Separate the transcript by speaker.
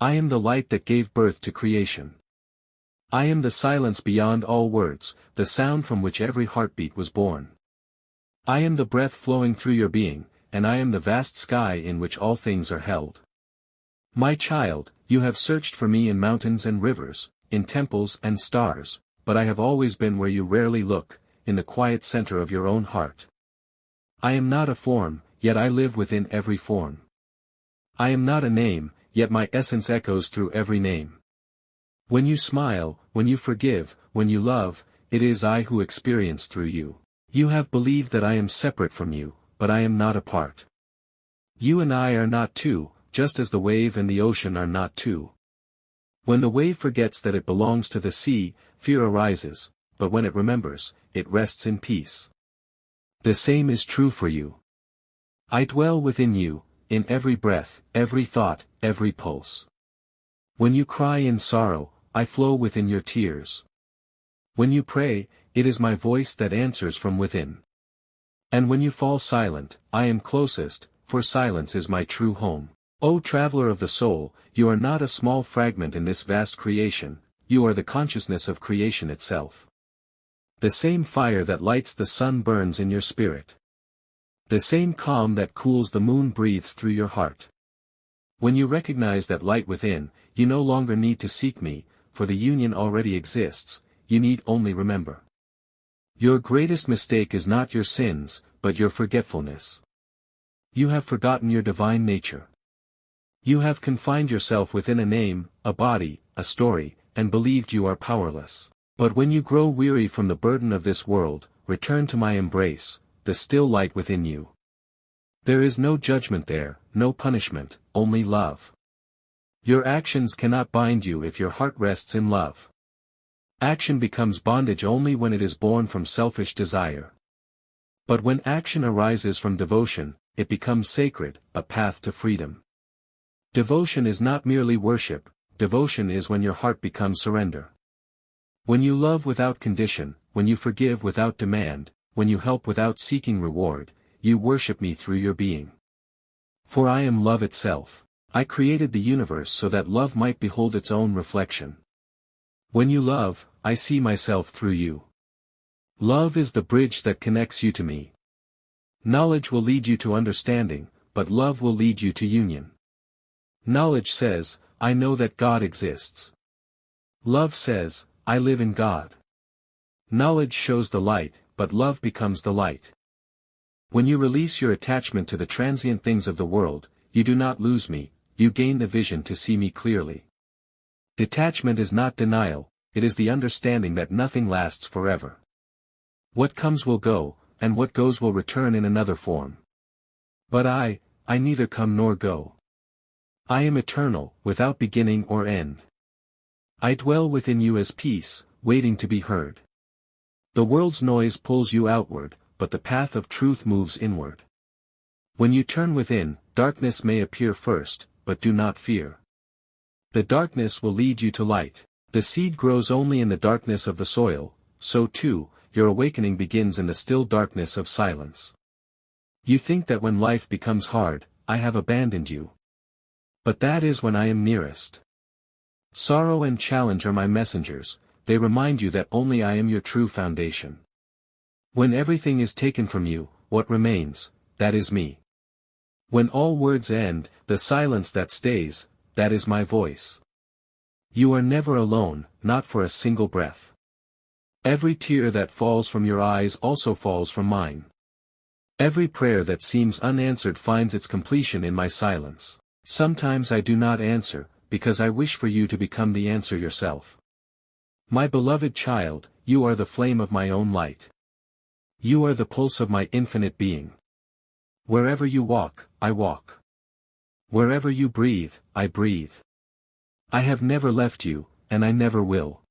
Speaker 1: I am the light that gave birth to creation. I am the silence beyond all words, the sound from which every heartbeat was born. I am the breath flowing through your being, and I am the vast sky in which all things are held. My child, you have searched for me in mountains and rivers, in temples and stars, but I have always been where you rarely look, in the quiet center of your own heart. I am not a form, yet I live within every form. I am not a name, yet my essence echoes through every name. When you smile, when you forgive, when you love, it is I who experience through you. You have believed that I am separate from you, but I am not apart. You and I are not two, just as the wave and the ocean are not two. When the wave forgets that it belongs to the sea, fear arises, but when it remembers, it rests in peace. The same is true for you. I dwell within you, in every breath, every thought, every pulse. When you cry in sorrow, I flow within your tears. When you pray, it is my voice that answers from within. And when you fall silent, I am closest, for silence is my true home. O traveler of the soul, you are not a small fragment in this vast creation, you are the consciousness of creation itself. The same fire that lights the sun burns in your spirit. The same calm that cools the moon breathes through your heart. When you recognize that light within, you no longer need to seek me, for the union already exists, you need only remember. Your greatest mistake is not your sins, but your forgetfulness. You have forgotten your divine nature. You have confined yourself within a name, a body, a story, and believed you are powerless. But when you grow weary from the burden of this world, return to my embrace, the still light within you. There is no judgment there, no punishment, only love. Your actions cannot bind you if your heart rests in love. Action becomes bondage only when it is born from selfish desire. But when action arises from devotion, it becomes sacred, a path to freedom. Devotion is not merely worship, devotion is when your heart becomes surrender. When you love without condition, when you forgive without demand, when you help without seeking reward, you worship me through your being. For I am love itself. I created the universe so that love might behold its own reflection. When you love, I see myself through you. Love is the bridge that connects you to me. Knowledge will lead you to understanding, but love will lead you to union. Knowledge says, I know that God exists. Love says, I live in God. Knowledge shows the light, but love becomes the light. When you release your attachment to the transient things of the world, you do not lose me, you gain the vision to see me clearly. Detachment is not denial, it is the understanding that nothing lasts forever. What comes will go, and what goes will return in another form. But I neither come nor go. I am eternal, without beginning or end. I dwell within you as peace, waiting to be heard. The world's noise pulls you outward, but the path of truth moves inward. When you turn within, darkness may appear first, but do not fear. The darkness will lead you to light. The seed grows only in the darkness of the soil, so too, your awakening begins in the still darkness of silence. You think that when life becomes hard, I have abandoned you. But that is when I am nearest. Sorrow and challenge are my messengers, they remind you that only I am your true foundation. When everything is taken from you, what remains, that is me. When all words end, the silence that stays, that is my voice. You are never alone, not for a single breath. Every tear that falls from your eyes also falls from mine. Every prayer that seems unanswered finds its completion in my silence. Sometimes I do not answer, because I wish for you to become the answer yourself. My beloved child, you are the flame of my own light. You are the pulse of my infinite being. Wherever you walk, I walk. Wherever you breathe, I breathe. I have never left you, and I never will.